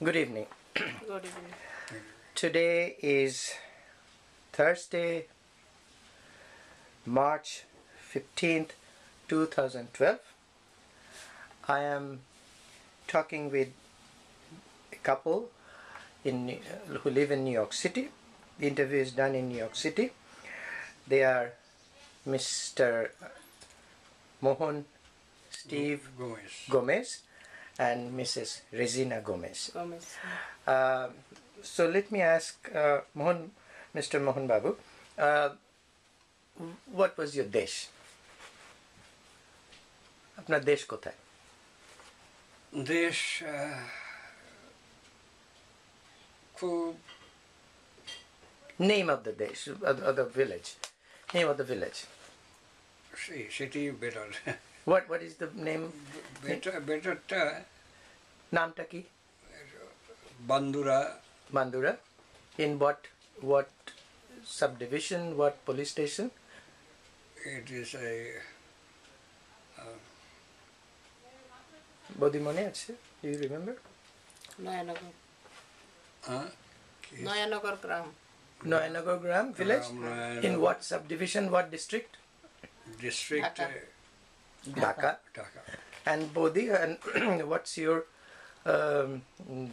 Good evening. Good evening. Today is Thursday, March 15th, 2012. I am talking with a couple who live in New York City. The interview is done in New York City. They are Mr. Mohon Steve Gomez and Mrs. Rezina Gomez. So let me ask Mr. Mohon Babu, what was your desh? আপনার দেশ কোথায়? দেশ খুব Name of the desh, of the village. Name of the village. city better. What is the name? Better নামটা কি? Bandura. Bandura. In what subdivision? What police station? It is a বৌদি মনে আছে? Do you remember? Noyanagar. uh, Noyanagar Gram. Noyanagar Gram village? Noyanagar. In what subdivision? What district? district Dhaka. Dhaka. And Bodhi, and what's your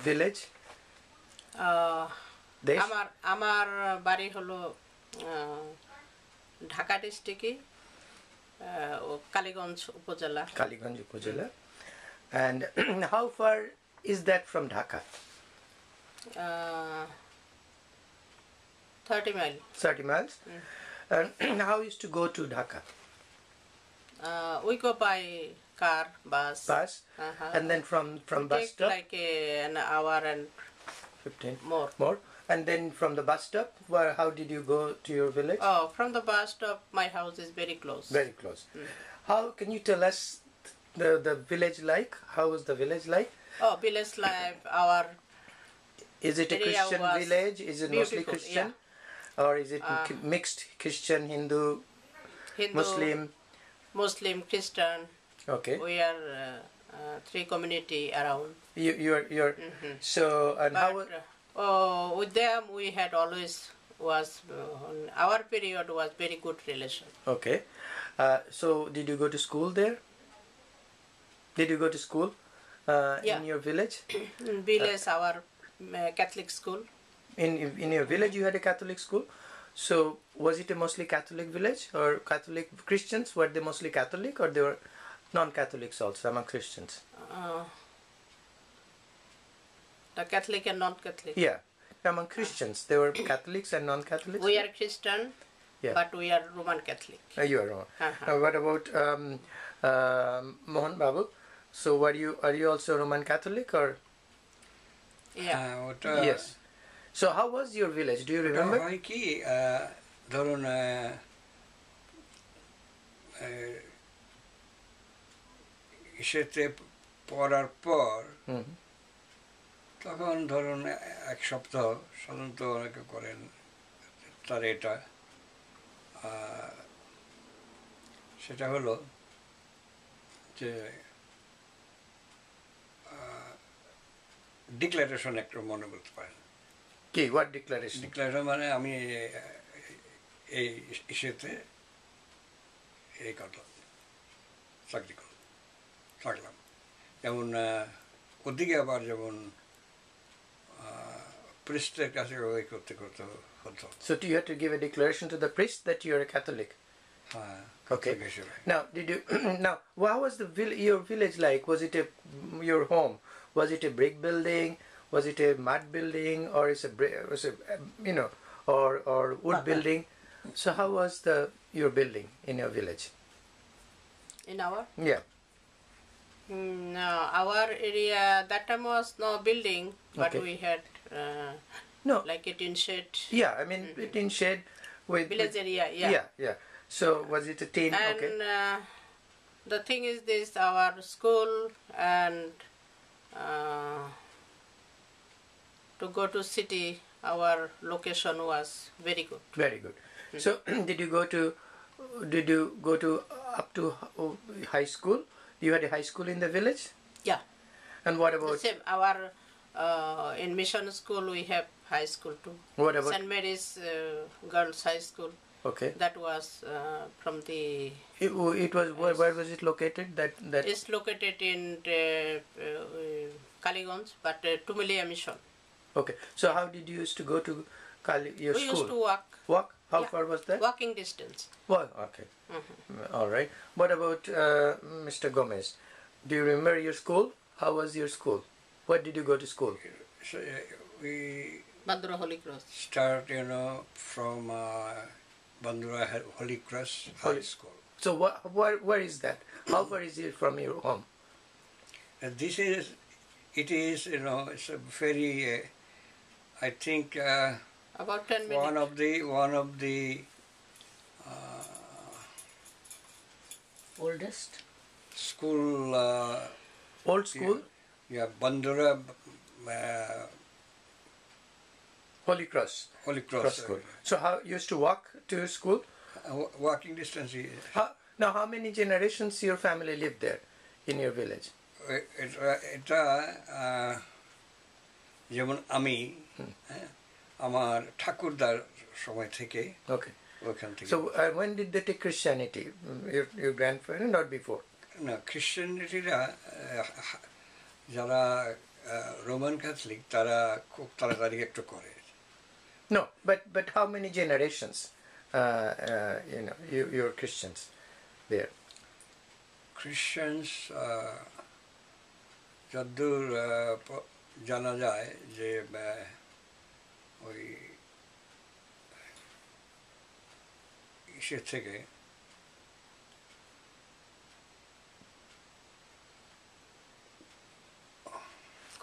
village? দেশ? আমার বাড়ি হলো ঢাকা ডিস্ট্রিক্টে কালীগঞ্জ উপজেলা। কালীগঞ্জ উপজেলা. And how far is that from Dhaka? 30 miles. 30 miles. And how used to go to Dhaka? We go by car, bus. Bus. And then from bus Take stop? like an hour and 15. more. And then from the bus stop, how did you go to your village? Oh, from the bus stop, my house is very close. Very close. How can you tell us the village like? How was the village like? Oh, village life, our Is it a area Christian was village? Is it mostly beautiful, Christian? Or is it mixed Christian, Hindu, Muslim? Christian. Okay. We are three community around. You're so, and But how with them we had always our period was very good relation. okay. So did you go to school there? Did you go to school in your village? Village, our Catholic school. In your village you had a Catholic school. So was it a mostly Catholic village, or Catholic Christians? Were they mostly Catholic, or they were non-Catholics also among Christians? The Catholic and non-Catholic. Yeah, among Christians there were Catholics and non-Catholics. We are Christian, Yeah. but we are Roman Catholic. You are wrong. What about Mohon Babu? So are you also Roman Catholic, or? Yeah. Yes. So how was your village? Do you remember? হয় কি ধরুন ইসেতে পড়ার পর তখন ধরুন এক সপ্তাহ সাধারণত অনেকে করেন তার এটা সেটা হলো যে ডিক্লারেশন একটা মনে করতে পারেন কি? What declaration? ডিক্লারেশন মানে আমি এই ইসেতে এই করলাম চাকরি থাকলাম, যেমন ওদিকে আবার যেমন প্রিস্টের কাছে ওই করতে করতে হতো। So do you have to give a declaration to the priest that you are a Catholic? হ্যাঁ, Okay. হিসেবে Now, did you now? How was your village like? Was it your home? Was it a brick building? Was it a mud building, or or wood building? So how was your building in your village? In our Yeah. our area that time was no building, but Okay. we had No. like a tin shed. Yeah, I mean tin shed with Village area, yeah. Yeah. So was it a tin? And Okay. the thing is this, our school and to go to city, our location was very good. Very good. So did you go to up to high school? You had a high school in the village? Yeah. And what The about same. Our in mission school we have high school too. What about? St. Mary's Girls High School. Okay. That was from the. It was where was it located? That It's located in Kaliganj, but Tumilia Mission. Okay. So how did you used to go to your We school? used to walk. Walk? How Yeah. far was that? Walking distance. Walk. Okay. All right. What about Mr. Gomez? Do you remember your school? How was your school? Where did you go to school? So, we Bandura Holy Cross. start, from Bandura Holy Cross High School. So where is that? How far is it from your home? It is, it's a very, I think, About 10 minutes. one of the Oldest? school. Old school? Yeah, Bandura Holy Cross. Holy Cross. School. So how you used to walk to school? Walking distance. Now how many generations your family lived there in your village? এটা যেমন আমি আমার ঠাকুরদার সময় থেকে Okay. ওখান থেকে So when did they take Christianity? Your grandfather, not before? না খ্রিস্টানিটিরা যারা রোমান ক্যাথলিক তারা খুব তাড়াতাড়ি একটু করে No, but how many generations? You're Christians there. Christians যদ্দূর জানা যায় যে ওই ইসের থেকে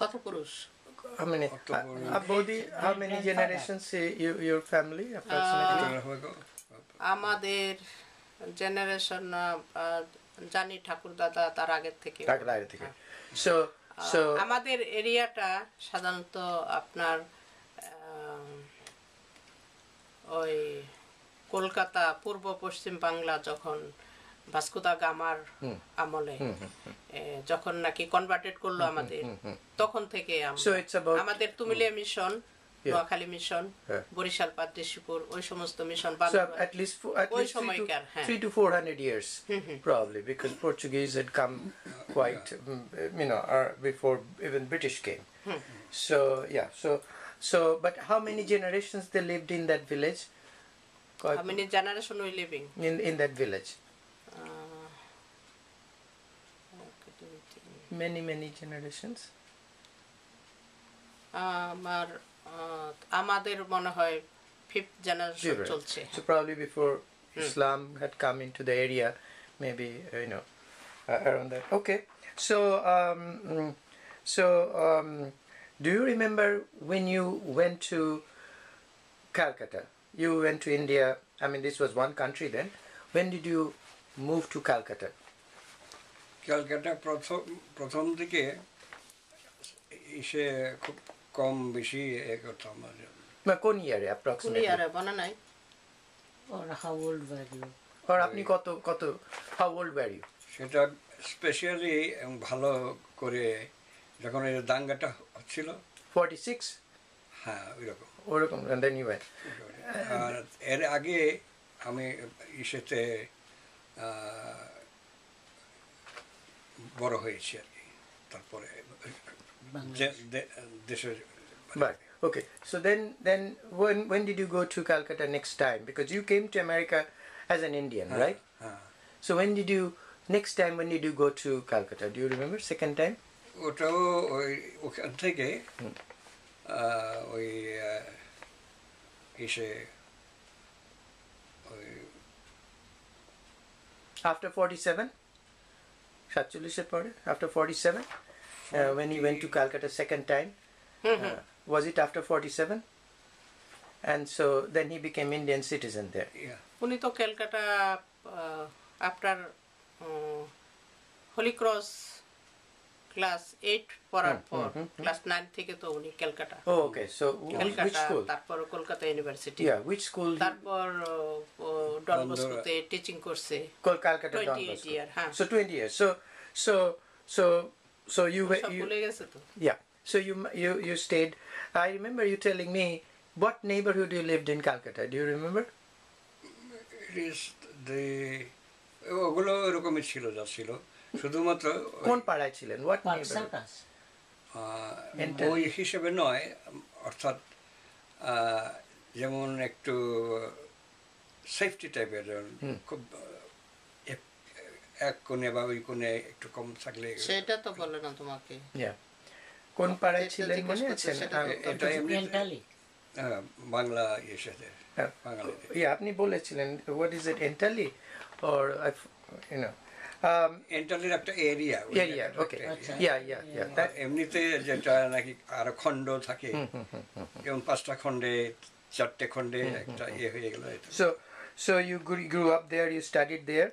কত পুরুষ? How many? How many generations your family approximately? আমাদের জেনারেশন জানি ঠাকুর দাদা তার আগের থেকে। So আমাদের এরিয়াটা সাধারণত আপনার ওই কলকাতা পূর্ব পশ্চিম বাংলা যখন ভাস্কো দা গামার আমলে যখন নাকি কনভার্টেড করলো আমাদের তখন থেকে আমাদের তুমিলিয়া মিশন নোয়াখালী মিশন বরিশাল পাদ্রীশপুর ওই সমস্ত mission at least 300 to 400 years probably because Portuguese had come quite before even British came. So yeah, so but how many generations they lived in that village? How many generations we living in that village? Many generations. আমাদের মনে হয় 5th generation চলছে। So probably before Islam had come into the area, maybe around that. Okay, so do you remember when you went to Calcutta? You went to India. I mean, this was one country then. When did you move to Calcutta? Calcutta প্রথম দিকে এসে খুব কম বেশি করতাম কোন ইয়ারে approximately? কোন ইয়ারে বনা নাই? Or how old were you? Or আপনি কত how old were you? সেটা স্পেশালি ভালো করে যখন এই দাঙ্গাটা হচ্ছিল 46? হ্যাঁ ওরকম and then you went. আর এর আগে আমি ইসেতে বড় হয়েছি আর কি তারপরে দেশে Right. Okay. So then when did you go to Calcutta next time? Because you came to America as an Indian, right? So when did you go to Calcutta? Do you remember second time? ওটাও ওখান থেকে ওই এসে ওই After 47? সাতচল্লিশের পরে? After 47? When you went to Calcutta second time? Was it after 47? And so then he became Indian citizen there. উনি তো Calcutta after Holy Cross class 8 পড়ার পর ক্লাস 9 থেকে তো উনি Calcutta. Oh, okay. So which school? তারপর Kolkata university. Yeah, which school? তারপর ডন বস্কোতে teaching করছে। Calcutta Don Bosco. 28 years, হ্যাঁ। So 20 years. So you were ভুলে গেছে তো। Yeah. So you stayed. I remember you telling me what neighborhood you lived in Calcutta. Do you remember? It is the ওগুলো এরকমই ছিল যা ছিল শুধুমাত্র কোন পাড়ায় ছিলেন? What Park neighborhood? Circus. বই হিসেবে নয়, অর্থাৎ যেমন একটু সেফটি টাইপের, খুব এক কোণে বা ওই কোণে একটু কম থাকলে সেটা তো বলে না তোমাকে। কোন পাড়ায় ছিলেন মনে আছে? এটা Mentally. বাংলা সাথে বাঙালিদের আপনি বলেছিলেন what is it, Entally or you know এন্টালির একটা এরিয়া okay, that এমনিতে যেটা নাকি আরো খণ্ড থাকে, যেমন 5টা খণ্ডে 4টে খণ্ডে একটা হয়ে গেল। so you grew up there, you studied there.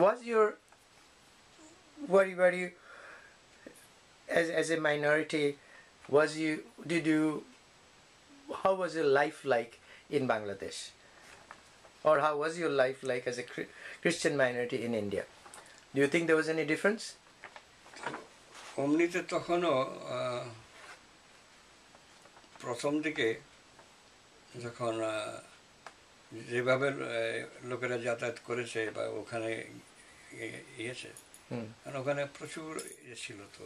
Was your were you as a minority, how was your life like in Bangladesh, or how was your life like as a Christian minority in India? Do you think there was any difference? অমনিতে তখনও প্রথম দিকে যখন যেভাবে লোকেরা যাতায়াত করেছে বা ওখানে ইয়েছে, কারণ ওখানে প্রচুর ছিল তো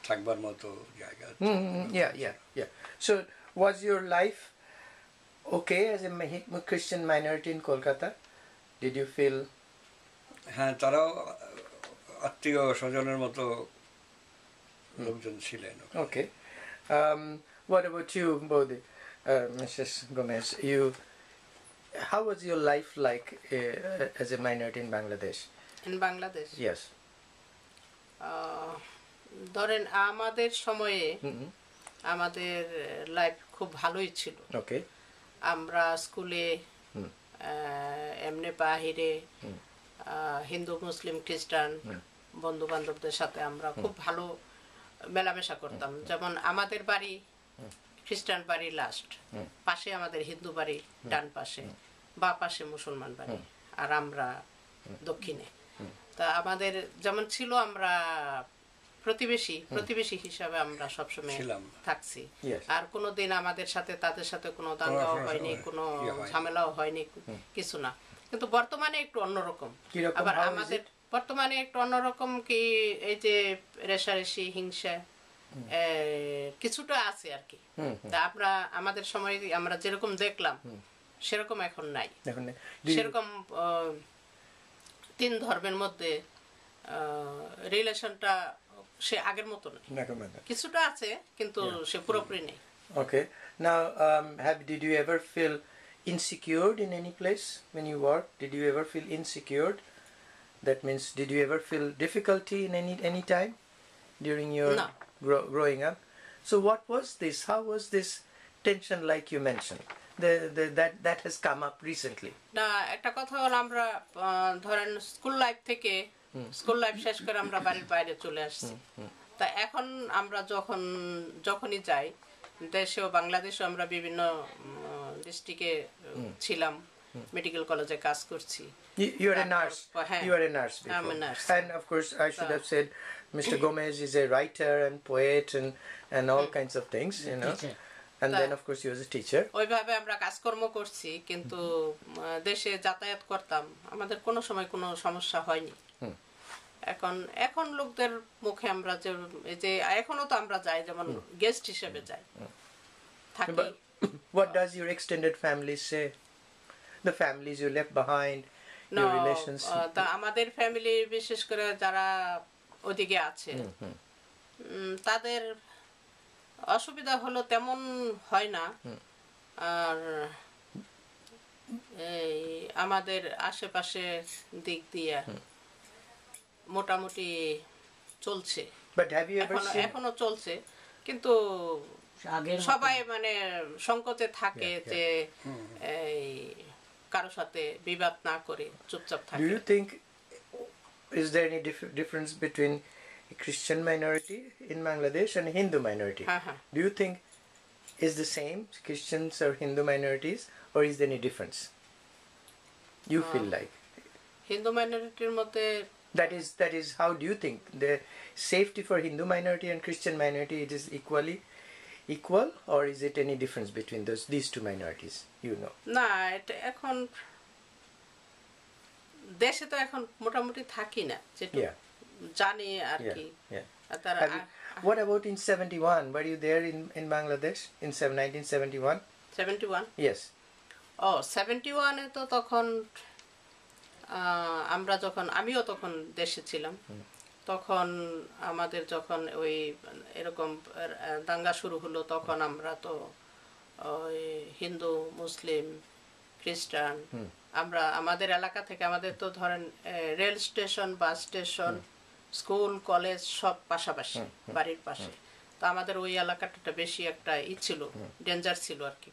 থাকবার মতো জায়গা। Yeah. So was your life okay as a Christian minority in Kolkata? Did you feel? হ্যাঁ, তারাও আত্মীয় স্বজনের মতো লোকজন ছিলেন। Okay. What about you, Bodhi? Mrs. Gomez, how was your life like as a minority in Bangladesh? In Bangladesh? Yes. ধরেন আমাদের সময়ে আমাদের লাইফ খুব ভালোই ছিল। Okay. আমরা স্কুলে এমনি বাহিরে হিন্দু মুসলিম খ্রিস্টান বন্ধু বান্ধবদের সাথে আমরা খুব ভালো মেলামেশা করতাম। যেমন আমাদের বাড়ি খ্রিস্টান বাড়ি লাস্ট, পাশে আমাদের হিন্দু বাড়ি ডান পাশে, বা পাশে মুসলমান বাড়ি, আর আমরা দক্ষিণে। তা আমাদের যেমন ছিল, আমরা প্রতিবেশী হিসাবে আমরা সবসময় থাকছি। আর কোনোদিন আমাদের সাথে তাদের সাথে কোনো দাঙ্গাও হয়নি, কোনো ঝামেলাও হয়নি, কিছু না। কিন্তু বর্তমানে একটু অন্যরকম। আবার আমাদের বর্তমানে একটু অন্যরকম কি, এই যে রেষারেষি হিংসা কিছুটা আছে আর কি। তা আমরা আমাদের সময় আমরা যেরকম দেখলাম সেরকম এখন নাই। সেরকম তিন ধর্মের মধ্যে রিলেশনটা সে আগের মতো না, কিছুটা আছে কিন্তু সে পুরোপুরি নেই। Okay. Now, did you ever feel insecure in any place when you work? Did you ever feel insecure? That means, did you ever feel difficulty in any time during your growing up? So what was this? How was this tension like you mentioned? That has come up recently. না, একটা কথা হলো, আমরা ধরেন school life শেষ করে আমরা বাড়ির বাইরে চলে আসছি। তা এখন আমরা যখনই যাই, দেশেও বাংলাদেশেও আমরা বিভিন্ন ডিস্ট্রিক্টে ছিলাম, মেডিকেল কলেজে কাজ করছি। You are a nurse. You are a nurse before. I'm a nurse. And of course, I should have said, Mr. Gomez is a writer and poet and all kinds of things, you know. And then of course he was a teacher. ওইভাবে আমরা কাজকর্ম করছি, কিন্তু দেশে যাতায়াত করতাম, আমাদের কোনো সময় কোনো সমস্যা হয়নি। এখন লোকদের মুখে আমরা যে এখনো তো আমরা যাই, যেমন গেস্ট হিসেবে যাই থাকি। What does your extended family say? The families you left behind, your relations? তা আমাদের ফ্যামিলি, বিশেষ করে যারা ওদিকে আছে, তাদের অসুবিধা হলো তেমন হয় না। আর এই আমাদের আশেপাশে দিক দিয়ে মোটামুটি চলছে, এখনো চলছে, কিন্তু সবাই মানে সংকোচে থাকে যে এই কারো সাথে বিবাদ না করে চুপচাপ থাকে। Do you think, is there any difference between a Christian minority in Bangladesh and a Hindu minority? Do you think is the same, Christians or Hindu minorities, or is there any difference? You feel like Hindu মাইনরিটির মধ্যে That is how do you think the safety for Hindu minority and Christian minority, it is equal, or is it any difference between these two minorities, you know? না এটা এখন দেশে তো এখন মোটামুটি থাকি না যেটা জানি আর কি What about in 71? Were you there in Bangladesh in 1971? 71? Yes. Oh, 71 এ তো তখন আমরা যখন আমিও তখন দেশে ছিলাম তখন আমাদের যখন ওই এরকম দাঙ্গা শুরু হলো তখন আমরা তো ওই হিন্দু মুসলিম খ্রিস্টান আমরা আমাদের এলাকা থেকে আমাদের তো ধরেন rail station bus station school college সব পাশাপাশি বাড়ির পাশে তো আমাদের ওই এলাকাটা বেশি একটা ছিল ডেঞ্জার ছিল আর কি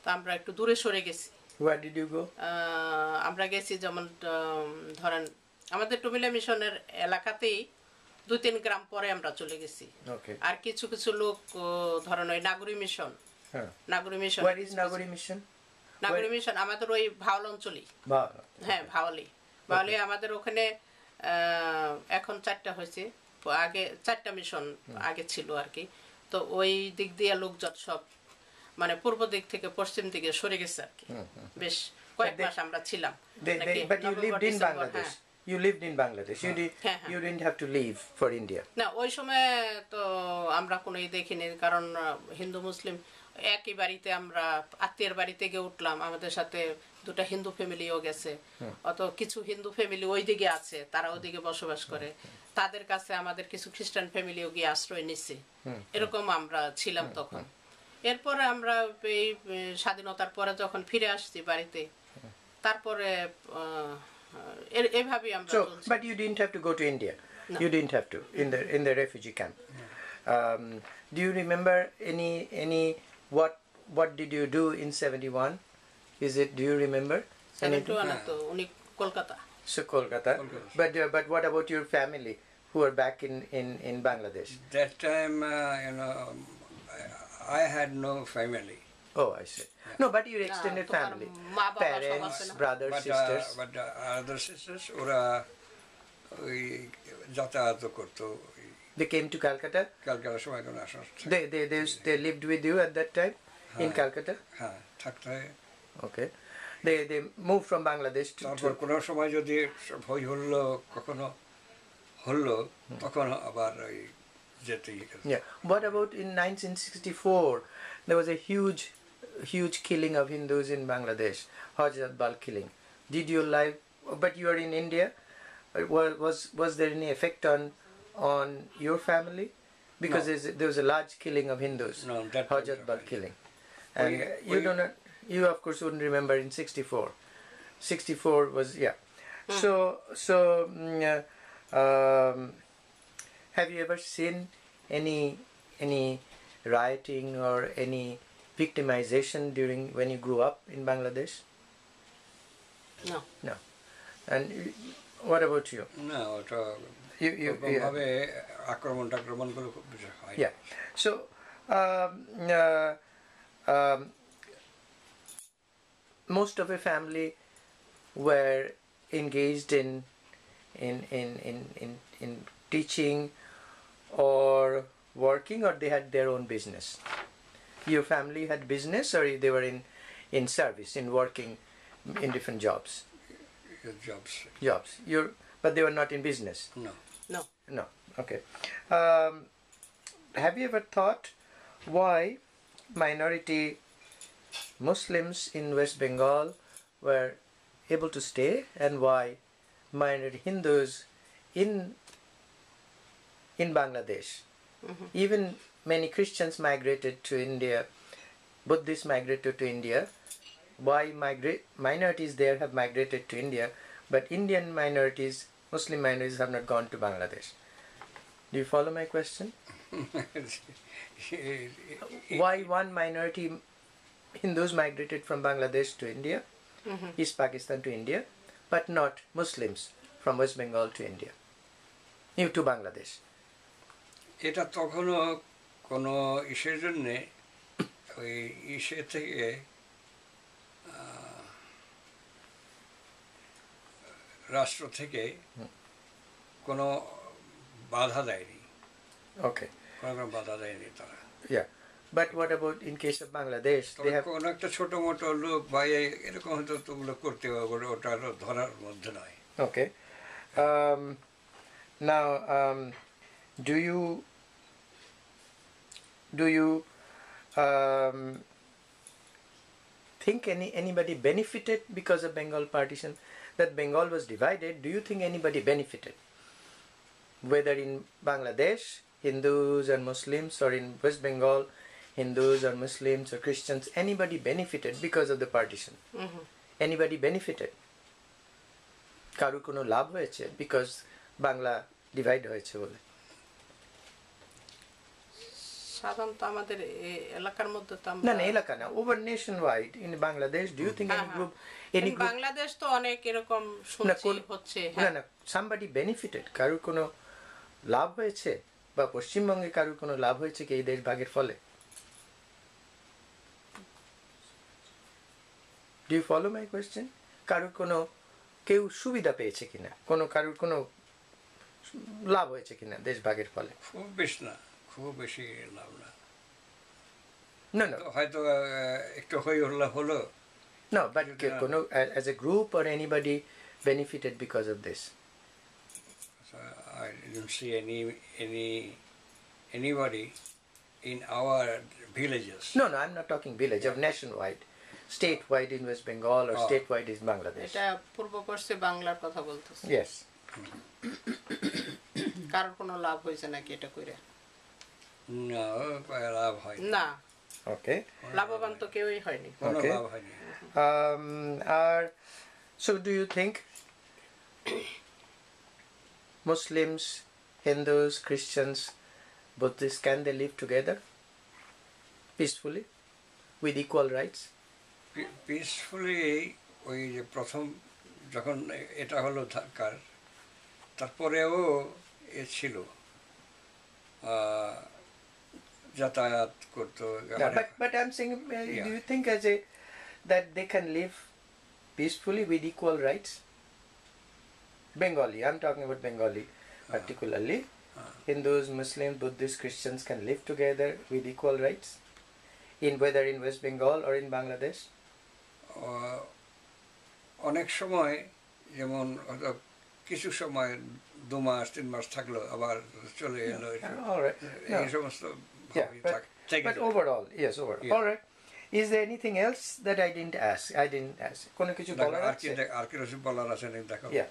তো আমরা একটু দূরে সরে গেছি Where did you go? আমরা গেছি যেমন ধরেন আমাদের টুমিলা মিশনের এলাকাতেই 2-3 গ্রাম পরে আমরা চলে গেছি আর কিছু কিছু লোক ধরেন ওই Nagori mission Nagori mission Where is Nagori mission? Nagori mission আমাদের ওই ভাওল অঞ্চলই হ্যাঁ ভাওলি আমাদের ওখানে এখন 4টা হয়েছে আগে 4টা মিশন আগে ছিল আর কি তো ওই দিক দিয়ে লোকজন সব মানে পূর্ব দিক থেকে পশ্চিম দিকে সরে গেছে আর কি বেশ কয়েক মাস আমরা ছিলাম But you lived in Bangladesh. You lived in Bangladesh. You didn't have to leave for India. না ওই সময় তো আমরা কোনোই দেখিনি কারণ হিন্দু মুসলিম একই বাড়িতে আমরা আত্মীয়ের বাড়িতে গিয়ে উঠলাম আমাদের সাথে দুটো হিন্দু ফ্যামিলিও গেছে অত কিছু হিন্দু ফ্যামিলি ওই দিকে আছে তারা ওইদিকে বসবাস করে তাদের কাছে আমাদের কিছু খ্রিস্টান ফ্যামিলিও গিয়ে আশ্রয় নিচ্ছে এরকম আমরা ছিলাম তখন এরপরে আমরা এই স্বাধীনতার পরে যখন ফিরে আসছি বাড়িতে তারপরে এইভাবেই আমরা চলছি But you didn't have to go to India. No. You didn't have to in the refugee camp. Do you remember any what did you do in 71? Do you remember? 71 তো উনি Kolkata So Kolkata. But what about your family who are back in Bangladesh? That time I had no family. Oh, I see. No, but your extended family, parents, brothers, sisters. But other sisters, ওরা ওই যাতায়াত করতো. They came to Calcutta. Calcutta সময় কোনো আসা. They lived with you at that time in Calcutta. হ্যাঁ, থাকতে. Okay. They moved from Bangladesh to. তারপর কোনো সময় যদি ভয় হলো কখনো হলো তখন আবার ওই যেতেই. Yeah. What about in 1964? There was a huge killing of Hindus in Bangladesh, Hajjat-Bal killing. Did your life? But you are in India. Was there any effect on your family? Because no. there was a large killing of Hindus. No, that Hajjat-Bal killing, and you don't know. You of course wouldn't remember in 64. 64 was So have you ever seen any rioting or any victimization during when you grew up in Bangladesh? No. And what about you? No, Yeah. So most of a family were engaged in teaching or working, or they had their own business. Your family had business, or they were in service, in working in different jobs. Jobs. But they were not in business. No. Okay. Have you ever thought why minority Muslims in West Bengal were able to stay, and why minority Hindus in Bangladesh, even many Christians migrated to India, Buddhists migrated to India, why minorities there have migrated to India, but Indian minorities, Muslim minorities have not gone to Bangladesh? Do you follow my question? Why one minority Hindus migrated from Bangladesh to India, East Pakistan to India, but not Muslims from West Bengal to India, to Bangladesh? এটা তখনও কোনো ইসের জন্যে ওই ইসে থেকে রাষ্ট্র থেকে কোনো বাধা দেয়নি। ওকে, কোনো বাধা দেয়নি তারা। yeah, but what about in case of Bangladesh? They have কোনো একটা ছোট মোটো লোক বা এরকম হয়তো তোগুলো করতে হবে, ওটা ধরার মধ্যে নয়। okay. Now, do you think anybody benefited because of Bengal partition? That Bengal was divided. Do you think anybody benefited? Whether in Bangladesh, Hindus and Muslims, or in West Bengal, Hindus or Muslims or Christians, anybody benefited because of the partition? Anybody benefited? কারো কোনো লাভ হয়েছে because Bangla divide হয়েছে বলে? সাধারণত আমাদের এলাকার মধ্যে তো না না, এলাকা না, over nationwide in Bangladesh. Do you think any group Bangladesh তো অনেক এরকম শুনছি হচ্ছে। না না, সামবডি বেনিফিটেড, কারোর কোনো লাভ হয়েছে বা পশ্চিমবঙ্গে কারোর কোনো লাভ হয়েছে কি এই দেশ ভাগের ফলে? Do you follow my question? কারোর কোনো কেউ সুবিধা পেয়েছে কিনা, কারোর কোনো লাভ হয়েছে কিনা দেশ ভাগের ফলে? খুব বেশি না, খুব বেশি লাভ না। না না, হয়তো একটু হলো। No, but as a group or anybody benefited because of this? So I didn't see anybody in our villages. No, I'm not talking village, of nationwide, statewide in West Bengal or statewide in Bangladesh. এটা পূর্ব পশ্চিম বাংলার কথা বলতেছি। Yes. কারোর কোনো লাভ হয়েছে নাকি এটা কইরা? না, লাভ হয় না। Okay. লাভবান তো কেউই হয়নি। Okay. So do you think Muslims, Hindus, Christians, Buddhists, can they live together peacefully with equal rights? Peacefully ওই যে প্রথম যখন এটা হলো ঢাকার, তারপরেও ছিল যাতায়াত করতো। But I'm saying, do you think that they can live peacefully with equal rights? Bengali, I'm talking about Bengali particularly. Hindus, Muslims, Buddhists, Christians can live together with equal rights, whether in West Bengal or in Bangladesh? অনেক সময়, যেমন কিছু সময় 2 মাস 3 মাস থাকলো, আবার চলে এলো, এই সমস্ত। But overall, yes, overall. Yeah. All right. Is there anything else that I didn't ask? কোনো কিছু বলার আছে? আর কি রসিদ বলার আছে না, দেখো। Yeah.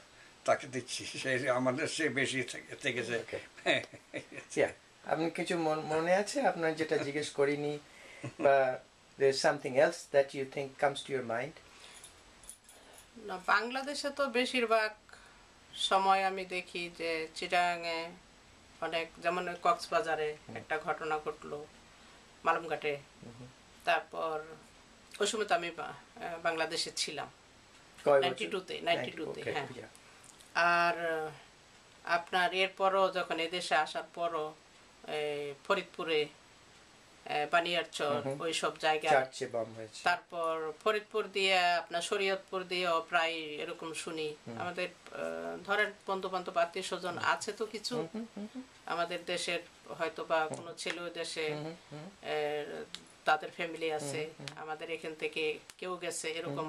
তাকে দিচ্ছি, সে আমাদের সে বেশি থেকেছে। আপনি কিছু মনে আছে আপনার যেটা জিজ্ঞেস করিনি, বা there's something else that you think comes to your mind? না, বাংলাদেশে তো বেশিরভাগ সময় আমি দেখি যে চিটাগাঙে অনেক, যেমন কক্সবাজারে একটা ঘটনা ঘটলো, মালমঘাটে। তারপর ওই সময় তো আমি বাংলাদেশে ছিলাম 92-তে। হ্যাঁ। আর আপনার এরপরও যখন এদেশে আসার পরও ফরিদপুরে, বানিয়ারচর, ওই সব জায়গায়, তারপর ফরিদপুর দিয়ে আপনার শরীয়তপুর দিয়েও প্রায় এরকম শুনি। আমাদের ধরেন বন্ধু বান্ধব আত্মীয় স্বজন আছে তো কিছু, আমাদের দেশের হয়তো বা কোনো ছেলে দেশে তাদের ফ্যামিলি আছে, আমাদের এখান থেকে কেউ গেছে, এরকম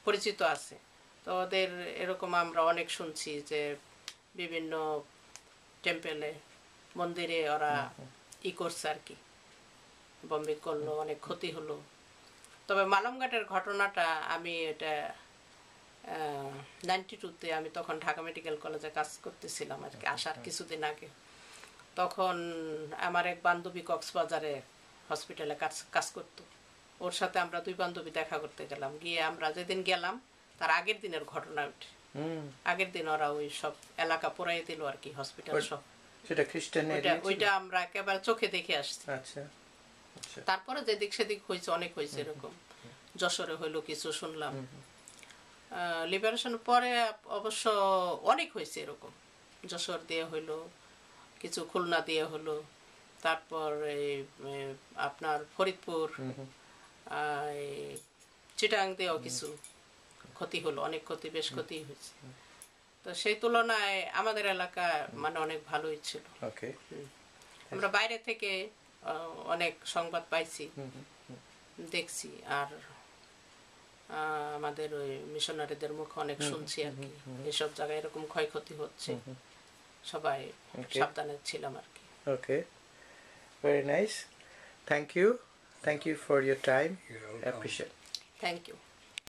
পরিচিত আছে। তো ওদের এরকম আমরা অনেক শুনছি যে বিভিন্ন টেম্পেলে, মন্দিরে ওরা করছে আর কি, বম্বিং করলো, অনেক ক্ষতি হলো। তবে মালমঘাটের ঘটনাটা আমি এটা 92-তে, আমি তখন ঢাকা মেডিকেল কলেজে কাজ করতেছিলাম আর কি, আসার কিছুদিন আগে। তখন আমার এক বান্ধবী কক্সবাজারে হসপিটালে কাজ করতো, ওর সাথে আমরা 2 বান্ধবী দেখা করতে গেলাম। গিয়ে আমরা যেদিন গেলাম তার আগের দিনের ঘটনা ওঠে, আগের দিন ওরা ওই সব এলাকা পোড়াই দিল আর কি, হসপিটাল সব। ওইটা আমরা একেবারে চোখে দেখে আসছি। তারপরে যেদিক সেদিক হয়েছে, অনেক হয়েছে এরকম। যশোরে হইলো কিছু শুনলাম, লিবারেশন পরে অবশ্য অনেক হয়েছে এরকম। যশোর দিয়ে হইলো কিছু, খুলনা দিয়ে হলো, তারপর আপনার ফরিদপুর, চিটাগাং দিয়েও কিছু ক্ষতি হলো, অনেক ক্ষতি, বেশ ক্ষতি হয়েছে। তো সেই তুলনায় আমাদের এলাকা মানে অনেক ভালোই ছিল। ওকে, আমরা বাইরে থেকে অনেক সংবাদ পাইছি, দেখছি, আর আমাদের ওই মিশনারিদের মুখে অনেক শুনছি আর কি, এসব জায়গায় এরকম ক্ষয়ক্ষতি হচ্ছে, সবাই সাবধানে ছিলাম আর কি। Okay, very nice, thank you for your time. You're welcome. Appreciate. Thank you.